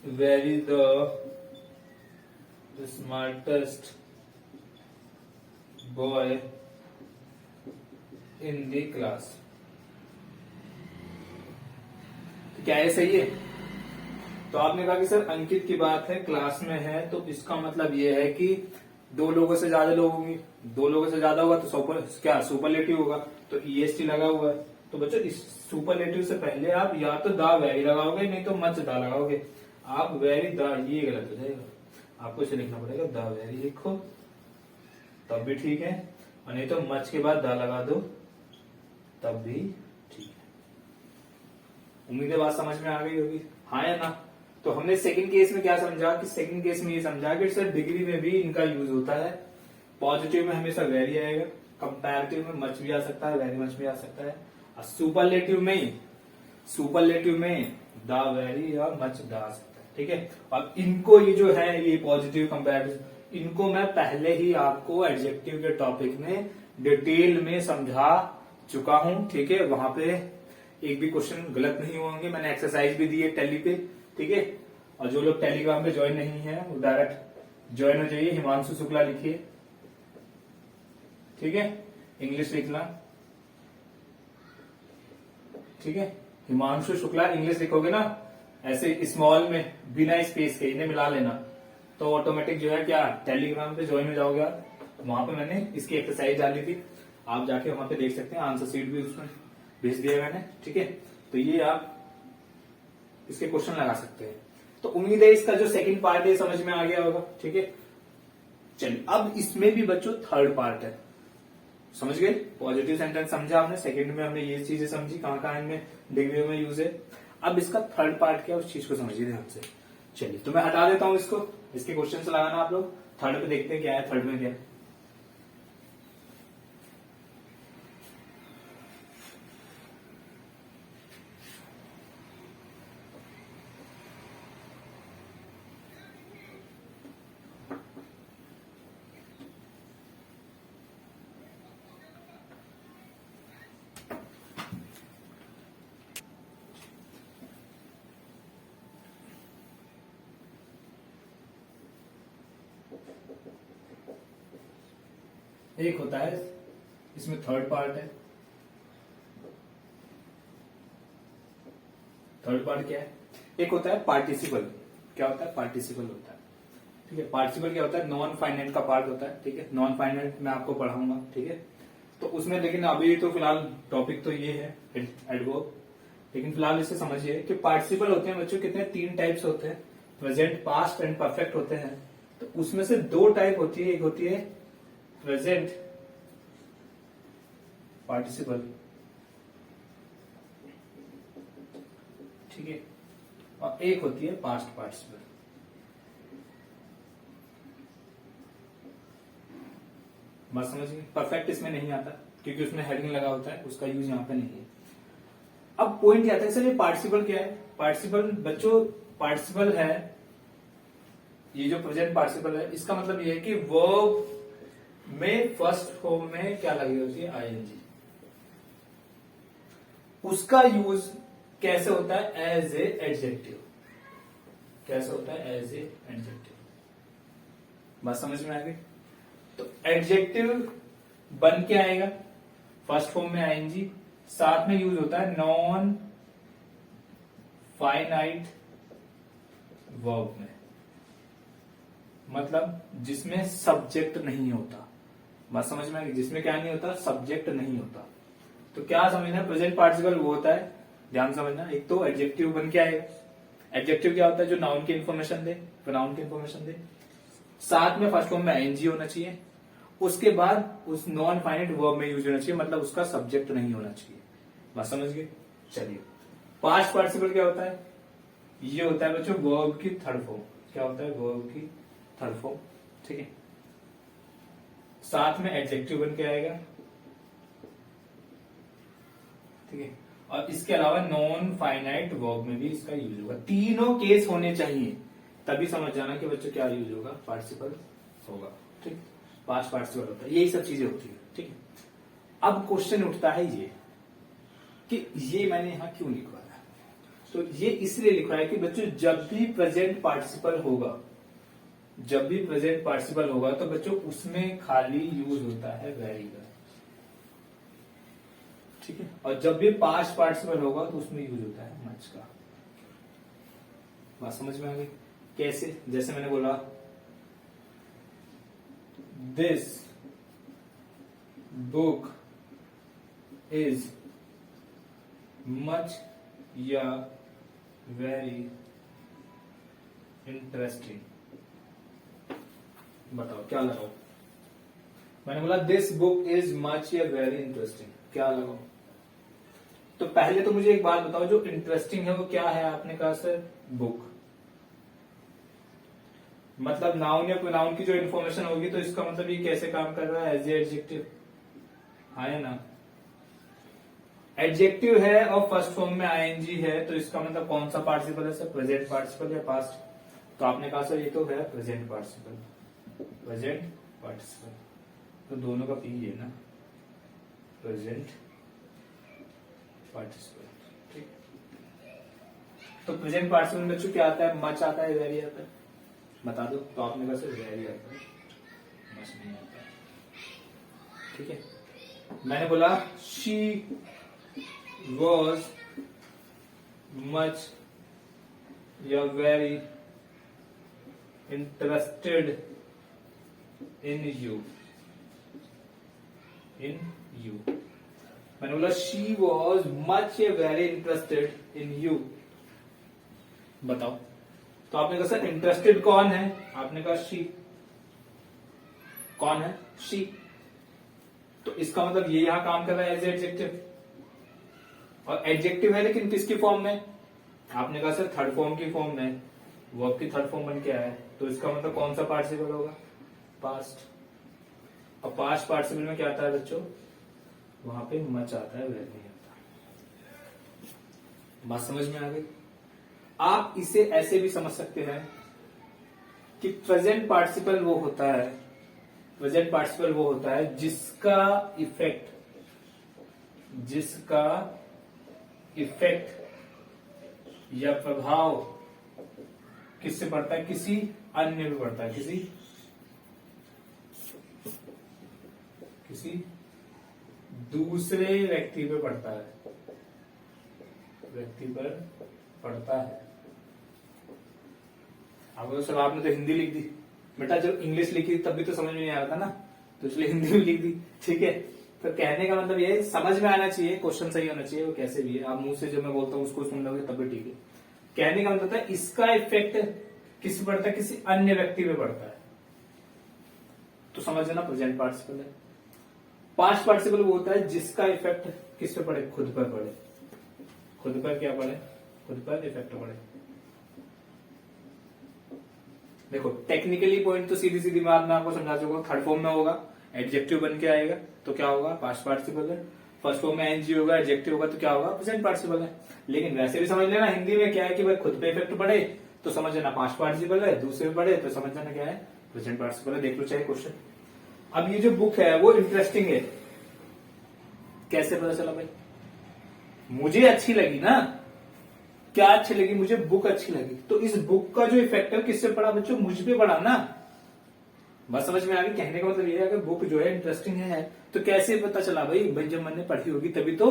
very the smartest boy in the class. तो क्या है, सही है? तो आपने कहा कि सर अंकित की बात है, क्लास में है, तो इसका मतलब ये है कि दो लोगों से ज्यादा लोग होंगे, दो लोगों से ज्यादा होगा तो क्या सुपरलेटिव होगा, तो ईएसटी लगा हुआ है। तो बच्चों इस सुपरलेटिव से पहले आप या तो द वेरी लगाओगे, नहीं तो मच द लगाओगे। आप वेरी द, ये गलत हो जाएगा, आपको इसे लिखना पड़ेगा द वेरी लिखो तब भी ठीक है, और नहीं तो मच के बाद द लगा दो तब भी ठीक है। उम्मीद है बात समझ में आ गई होगी, हाँ या ना? तो हमने सेकंड केस में क्या समझा कि सेकंड केस में ये समझा कि सर डिग्री में भी इनका यूज होता है। पॉजिटिव में हमेशा वेरी आएगा, कंपैरेटिव में मच भी आ सकता है, वेरी मच भी आ सकता है, और सुपरलेटिव में द वेरी या मच द आ सकता है, ठीक है। अब इनको ये जो है, ये पॉजिटिव कंपैरेटिव, इनको मैं पहले ही आपको एडजेक्टिव के टॉपिक में डिटेल में समझा चुका हूं, ठीक है। वहां पे एक भी क्वेश्चन गलत नहीं होंगे, मैंने एक्सरसाइज भी दी है टैली पे, ठीक है। और जो लोग टेलीग्राम पे ज्वाइन नहीं है वो डायरेक्ट ज्वाइन हो जाइए, हिमांशु शुक्ला लिखिए, ठीक है, इंग्लिश लिखना, ठीक है। हिमांशु शुक्ला इंग्लिश लिखोगे ना ऐसे स्मॉल में बिना स्पेस के, इन्हें मिला लेना, तो ऑटोमेटिक जो है क्या टेलीग्राम पे ज्वाइन हो जाओगे आप। वहां पे मैंने इसकी एक्सरसाइज डाली थी, आप जाके वहां पे देख सकते हैं, आंसर शीट भी उसमें भेज दिया मैंने, ठीक है। तो ये आप इसके क्वेश्चन लगा सकते हैं। तो उम्मीद है इसका जो सेकंड पार्ट है समझ में आ गया होगा, ठीक है। चलिए अब इसमें भी बच्चों थर्ड पार्ट है, समझ गए? पॉजिटिव सेंटेंस समझा हमने, सेकंड में हमने ये चीजें समझी कहां कहां इनमें डिग्री में यूज है। अब इसका थर्ड पार्ट क्या है उस चीज को समझिए ध्यान से। चलिए तो मैं हटा देता हूं इसको, इसके क्वेश्चन से लगाना आप लोग, थर्ड पे देखते हैं क्या है, थर्ड में क्या है। एक होता है इसमें थर्ड पार्ट है, थर्ड पार्ट क्या है, एक होता है पार्टिसिपल। क्या होता है? पार्टिसिपल होता है, ठीक है। पार्टिसिपल क्या होता है? नॉन फाइनाइट का पार्ट होता है, ठीक है। नॉन फाइनाइट मैं आपको पढ़ाऊंगा, ठीक है। तो उसमें लेकिन अभी तो फिलहाल टॉपिक तो ये है एडवर्ब, लेकिन फिलहाल इसे समझिए कि पार्टिसिपल होते हैं बच्चों कितने, तीन टाइप्स होते हैं, प्रेजेंट, पास्ट एंड परफेक्ट होते हैं। तो उसमें से दो टाइप होती है, एक होती है प्रेजेंट पार्टिसिपल, ठीक है, और एक होती है पास्ट पार्टिसिपल। बात समझ गए? परफेक्ट इसमें नहीं आता क्योंकि उसमें हेडिंग लगा होता है, उसका यूज यहाँ पे नहीं है। अब पॉइंट क्या आता है सर, ये पार्टिसिपल क्या है? पार्टिसिपल बच्चों, पार्टिसिपल है, ये जो प्रेजेंट पार्टिसिपल है, इसका मतलब ये है कि वर्ब में फर्स्ट फॉर्म में क्या लगी होती है? आईएनजी। उसका यूज कैसे होता है? As a adjective. कैसे होता है? As a adjective. बात समझ में आ गई? तो एडजेक्टिव बन के आएगा फर्स्ट फॉर्म में आईएनजी, साथ में यूज होता है नॉन फाइनाइट वर्ब में, मतलब जिसमें सब्जेक्ट नहीं होता। बात समझ में आ गई? जिसमें क्या नहीं होता? सब्जेक्ट नहीं होता। तो क्या समझना? प्रेजेंट पार्टिसिपल वो होता है, ध्यान समझना, एक तो एडजेक्टिव बन के आएगा। एडजेक्टिव क्या होता है? जो नाउन की इंफॉर्मेशन दे, प्रोनाउन की इंफॉर्मेशन दे, साथ में फर्स्ट फॉर्म में आईएनजी होना चाहिए, उसके बाद उस नॉन फाइनाइट वर्ब में यूज होना चाहिए, मतलब उसका सब्जेक्ट नहीं होना चाहिए। बात समझ गए? चलिए, पास्ट पार्टिसिपल क्या होता है? ये होता है बच्चों वर्ब की थर्ड फॉर्म। क्या होता है? वर्ब की थर्ड फॉर्म, ठीक है, साथ में एडजेक्टिव बन के आएगा, ठीक है, और इसके अलावा नॉन फाइनाइट वर्ब में भी इसका यूज होगा। तीनों केस होने चाहिए, तभी समझ जाना कि बच्चों क्या यूज होगा? पार्टिसिपल होगा, ठीक, पास्ट पार्टिसिपल होता है, यही सब चीजें होती है, ठीक है। अब क्वेश्चन उठता है ये कि ये मैंने यहां क्यों लिखवाया? तो ये इसलिए लिखवाया कि बच्चों जब भी प्रेजेंट पार्टिसिपल होगा, जब भी प्रेजेंट पार्टिसिपल होगा तो बच्चों उसमें खाली यूज होता है वेरी का, ठीक है, और जब भी पास्ट पार्टिसिपल होगा तो उसमें यूज होता है मच का। बात समझ में आ गई? कैसे? जैसे मैंने बोला दिस बुक इज मच या वेरी इंटरेस्टिंग। बताओ क्या लगाओ? मैंने बोला दिस बुक इज मच या वेरी इंटरेस्टिंग, क्या लगाओ? तो पहले तो मुझे एक बात बताओ, जो इंटरेस्टिंग है वो क्या है? आपने कहा सर बुक, मतलब नाउन या प्रोनाउन की जो इन्फॉर्मेशन होगी, तो इसका मतलब ये कैसे काम कर रहा है? एज ए एडजेक्टिव, है ना? एडजेक्टिव है और फर्स्ट फॉर्म में आईएनजी है, तो इसका मतलब कौन सा पार्टिसिपल है सर? प्रेजेंट पार्टिसिपल या पास्ट? तो आपने कहा सर ये तो है प्रेजेंट पार्टिसिपल, प्रेजेंट पार्टिसिपल, तो दोनों का पी है ना, प्रेजेंट पार्टिसिपल, ठीक। तो प्रेजेंट पार्टिसिपल में बच्चों क्या आता है? मच आता है, वेरी आता है? बता दो। तो आपने कहा सर वेरी आता है, मच नहीं आता, ठीक है। मैंने बोला शी was much या very interested in you, मैंने बोला she was much या very interested in you। बताओ, तो आपने कहा सर इंटरेस्टेड कौन है? आपने कहा she, कौन है? she, तो इसका मतलब ये यहां काम कर रहा है एज एडजेक्टिव, और एडजेक्टिव है लेकिन किसकी फॉर्म में? आपने कहा सर थर्ड फॉर्म की फॉर्म में, वर्ब की थर्ड फॉर्म बन के आया है, तो इसका मतलब कौन सा पार्टिसिपल होगा? पास्ट। और पास्ट पार्टिसिपल में क्या आता है बच्चों? वहां पे मच आता है, वेर नहीं आता। बात समझ में आ गई? आप इसे ऐसे भी समझ सकते हैं कि प्रेजेंट पार्टिसिपल वो होता है, प्रेजेंट पार्टिसिपल वो होता है जिसका इफेक्ट या प्रभाव किससे पड़ता है? किसी अन्य पे पड़ता है, किसी दूसरे व्यक्ति पे पड़ता है, व्यक्ति पर पड़ता है। अब सर आपने तो हिंदी लिख दी बेटा, जब इंग्लिश लिखी तब भी तो समझ में नहीं आ रहा था ना, तो इसलिए हिंदी में लिख दी, ठीक है। तो कहने का मतलब ये समझ में आना चाहिए, क्वेश्चन सही होना चाहिए, वो कैसे भी है, आप मुंह से जो मैं बोलता हूँ उसको सुन लोगे तब भी ठीक है। कहने का मतलब है इसका इफेक्ट किस पे पड़ता है? किसी अन्य व्यक्ति पे पड़ता है, तो समझ लेना प्रेजेंट पार्टिसिपल है। पास्ट पार्टिसिपल वो होता है जिसका इफेक्ट किस पे पड़े, खुद पर पड़े, खुद पर क्या पड़े, खुद पर इफेक्ट पड़े। देखो टेक्निकली पॉइंट तो सीधी सीधी बात मैं आपको समझा चुका हूं, थर्ड फॉर्म में होगा एडजेक्टिव बन के आएगा तो क्या होगा, पास्ट पार्टिसिपल है। फर्स्ट फॉर्म में एनजी होगा, एडजेक्टिव होगा तो क्या होगा, प्रेजेंट पार्टिसिपल है। लेकिन वैसे भी समझ लेना हिंदी में क्या है कि भाई खुद पे इफेक्ट पड़े तो समझ लेना पास्ट पार्टिसिपल है, दूसरे पे पड़े तो समझ लेना क्या है, प्रेजेंट पार्टिसिपल है। देख लो चाहे क्वेश्चन। अब ये जो बुक है वो इंटरेस्टिंग है, कैसे पता चला भाई, मुझे अच्छी लगी ना, क्या अच्छी लगी, मुझे बुक अच्छी लगी, तो इस बुक का जो इफेक्ट है किससे पड़ा बच्चों, मुझ पे पड़ा ना। बस समझ में आ गई, कहने का मतलब ये है अगर बुक जो है इंटरेस्टिंग है तो कैसे पता चला भाई, जब मैंने पढ़ी होगी तभी तो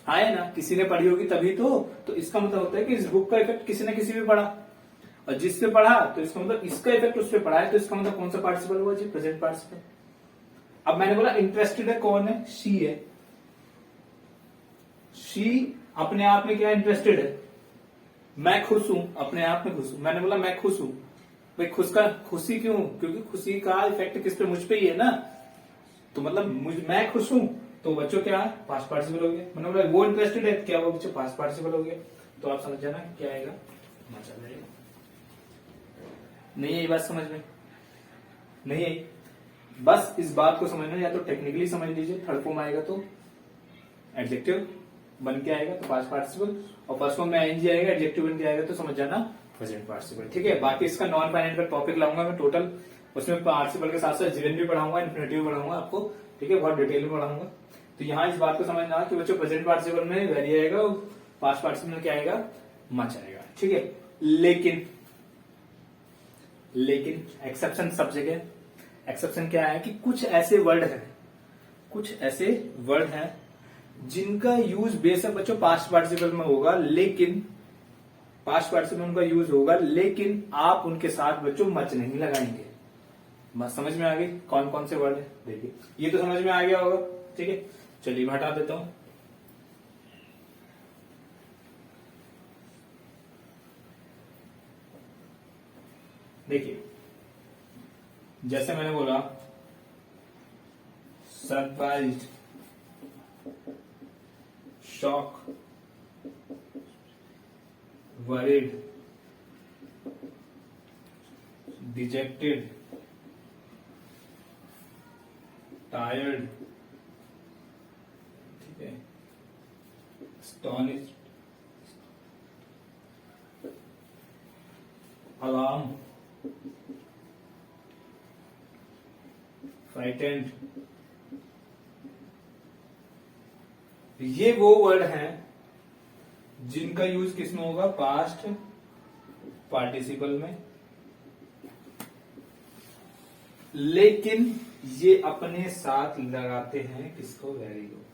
आए ना, किसी ने पढ़ी होगी तभी तो इसका मतलब होता है कि इस बुक का इफेक्ट किसी ने किसी पे पड़ा, और जिससे पढ़ा तो इसका मतलब इसका इफेक्ट उस पर पड़ा है, तो इसका मतलब कौन सा पार्टिसिपल हुआ जी, प्रेजेंट पार्टिसिपल। अब मैंने बोला इंटरेस्टेड है कौन है, शी है, शी अपने आप में क्या इंटरेस्टेड है, मैं खुश हूं, अपने आप में खुश हूं, मैंने बोला मैं खुश हूं, भाई खुशी क्यों, क्योंकि खुशी का इफेक्ट किस पे, मुझ पे ही है ना, तो मतलब मैं खुश हूं तो बच्चों क्या पास्ट पार्टिसिपल हो गया, मैंने बोला वो इंटरेस्टेड है क्या, वो बच्चों पास्ट पार्टिसिपल हो गया। तो आप समझ जाना क्या आएगा, मचा जाएगा। नहीं आई बात समझ में, नहीं आई, बस इस बात को समझना, या तो टेक्निकली समझ लीजिए, थर्ड फॉर्म आएगा तो एडजेक्टिव बन के आएगा तो पास्ट पार्टिसिपल, और फर्स्ट फॉर्म में आईएनजी आएगा, एडजेक्टिव बन के आएगा तो समझ जाना प्रेजेंट पार्टिसिपल। ठीक है, बाकी इसका नॉन फाइनाइट का टॉपिक लाऊंगा मैं टोटल, उसमें पार्टिसिपल के साथ साथ जीवन भी पढ़ाऊंगा, इन्फिनिटिव भी पढ़ाऊंगा आपको, ठीक है, बहुत डिटेल में पढ़ाऊंगा। तो यहाँ इस बात को समझना कि बच्चों प्रेजेंट पार्टिसिपल में वेरी आएगा, पास्ट पार्टिसिपल में क्या आएगा, मच आएगा। ठीक है, लेकिन एक्सेप्शन सब जगह, एक्सेप्शन क्या है कि कुछ ऐसे वर्ड हैं जिनका यूज बेशक बच्चों पास्ट पार्टिसिपल में होगा, लेकिन पास्ट पार्टिसिपल में उनका यूज होगा, लेकिन आप उनके साथ बच्चों मच नहीं लगाएंगे। बस समझ में आ गई कौन कौन से वर्ड है, देखिए ये तो समझ में आ गया होगा। ठीक है, चलिए मैं हटा देता हूं। देखिए जैसे मैंने बोला surprised, shock, worried, dejected, tired, ठीक है, एस्टोनिश्ड, अलार्म, फ्राइटेंड, ये वो वर्ड हैं जिनका यूज किसमें होगा, पास्ट पार्टिसिपल में, लेकिन ये अपने साथ लगाते हैं किसको, वेरी को।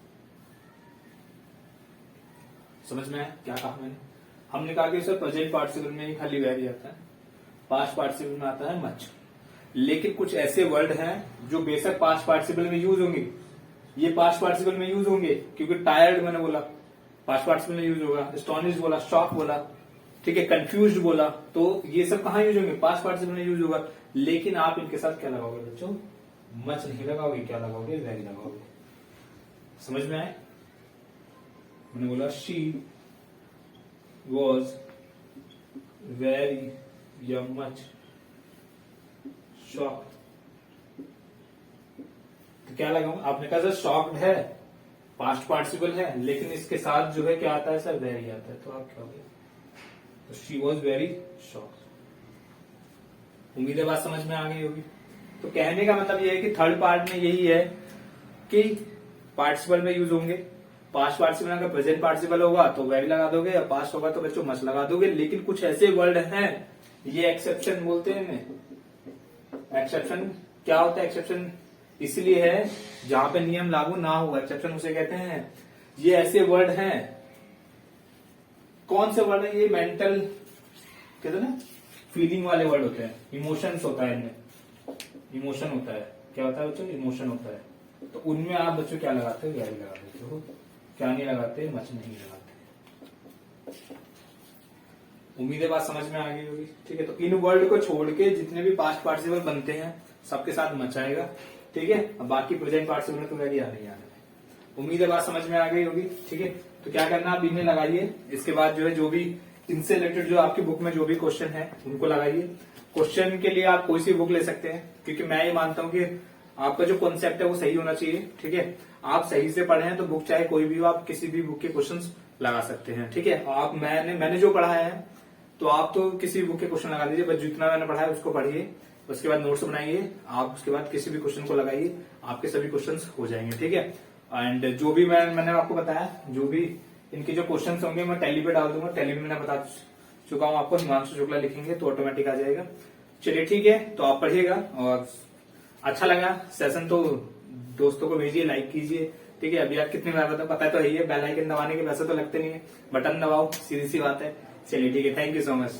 समझ में आया क्या कहा मैंने, हमने कहा कि सर प्रेजेंट पार्टिसिपल में ही खाली वेरी आता है, पास्ट पार्टिसिपल में आता है मच, लेकिन कुछ ऐसे वर्ड हैं जो बेशक पास्ट पार्टिसिपल में यूज होंगे, ये पास्ट पार्टिसिपल में यूज होंगे, क्योंकि टायर्ड मैंने बोला पास्ट पार्टिसिपल में यूज होगा, एस्टोनिश बोला, शॉक बोला, ठीक है, कंफ्यूज्ड बोला, तो ये सब कहां यूज होंगे, पास्ट पार्टिसिपल में यूज होगा, लेकिन आप इनके साथ क्या लगाओगे बच्चों, मच नहीं लगाओगे, क्या लगाओगे, वेरी लगाओगे। समझ में आए, मैंने बोला शी वॉज वेरी या मच शॉक्ड, तो क्या लगाऊं, आपने कहा सर शॉक्ड है, पास्ट पार्टिसिपल है, लेकिन इसके साथ जो है क्या आता है सर, वेरी आता है, तो आप क्या हो गया, तो शी वॉज वेरी शॉक्ड। उम्मीद है बात समझ में आ गई होगी। तो कहने का मतलब यह है कि थर्ड पार्ट में यही है कि पार्टिसिपल में यूज होंगे, पास्ट पार्टिसिपल अगर प्रेजेंट पार्टिसिपल होगा तो वेरी लगा दोगे, या पास्ट होगा तो बच्चों मच लगा दोगे, लेकिन कुछ ऐसे वर्ड हैं, ये एक्सेप्शन बोलते हैं इन्हें। एक्सेप्शन क्या होता है, एक्सेप्शन इसलिए है जहां पे नियम लागू ना हो, एक्सेप्शन उसे कहते हैं। ये ऐसे वर्ड हैं, कौन से वर्ड है ये, मेंटल कहते हैं ना, फीलिंग वाले वर्ड होते हैं, इमोशंस होता है इनमें, इमोशन होता है, क्या होता है बच्चों, इमोशन होता है, तो उनमें आप बच्चों क्या लगाते हो, वेरी लगा देते हो, क्या नहीं लगाते, मच नहीं लगाते। उम्मीद है बात समझ में आ गई होगी। ठीक है, तो इन वर्ड को छोड़ के जितने भी पास्ट पार्टिसिपल बनते हैं सबके साथ मच आएगा। ठीक है। अब बाकी प्रेजेंट पार्टिसिपल तो वैसे आने ही आने हैं। उम्मीद है बात समझ में आ गई होगी, ठीक है। तो क्या करना, आप इन्हें लगाइए, इसके बाद जो है जो भी इनसे रिलेटेड जो आपकी बुक में जो भी क्वेश्चन है उनको लगाइए। क्वेश्चन के लिए आप कोई सी बुक ले सकते हैं, क्योंकि मैं ये मानता हूं कि आपका जो कॉन्सेप्ट है वो सही होना चाहिए, ठीक है। आप सही से पढ़े हैं तो बुक चाहे कोई भी हो, आप किसी भी बुक के क्वेश्चंस लगा सकते हैं, ठीक है। आप मैंने जो पढ़ा है तो आप तो किसी भी बुक के क्वेश्चन लगा दीजिए, बस जितना मैंने पढ़ा है उसको पढ़िए, उसके बाद नोट्स बनाइए, आप उसके बाद किसी भी क्वेश्चन को लगाइए, आपके सभी क्वेश्चंस हो जाएंगे, ठीक है। एंड जो भी मैंने आपको बताया, जो भी इनके जो क्वेश्चंस होंगे मैं टेली पे डाल दूंगा, टेली में मैंने बता चुका हूं आपको, हिमांशु शुक्ला लिखेंगे तो ऑटोमेटिक आ जाएगा। चलिए ठीक है, तो आप पढ़िएगा, और अच्छा लगा सेशन तो दोस्तों को भेजिए, लाइक कीजिए, ठीक है। अभी आप कितनी बार पता तो है, बेल आइकन दबाने के वैसे तो लगते नहीं है, बटन दबाओ, सीधी सी बात है। चलिए ठीक है, थैंक यू सो मच।